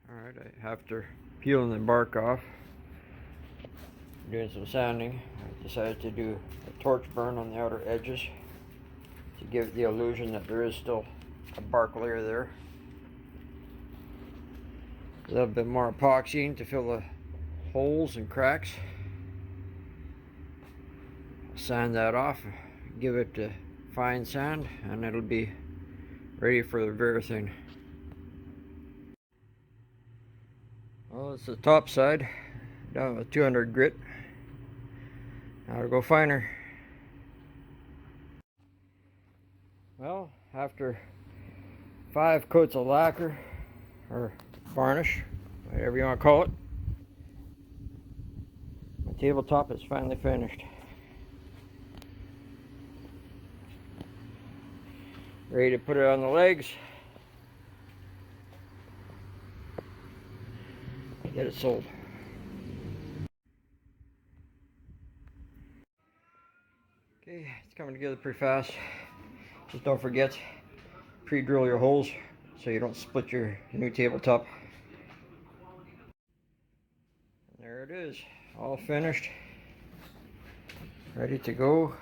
Alright, after peeling the bark off, doing some sanding, I decided to do a torch burn on the outer edges to give it the illusion that there is still a bark layer there. A little bit more epoxy to fill the holes and cracks. Sand that off, give it a fine sand, and it'll be ready for the rear thing. Well, it's the top side, down with 200 grit. Now to go finer. Well, after 5 coats of lacquer, or varnish, whatever you want to call it, my tabletop is finally finished. Ready to put it on the legs. Get it sold. Okay, it's coming together pretty fast. Just don't forget, pre-drill your holes so you don't split your new tabletop. And there it is, all finished, ready to go.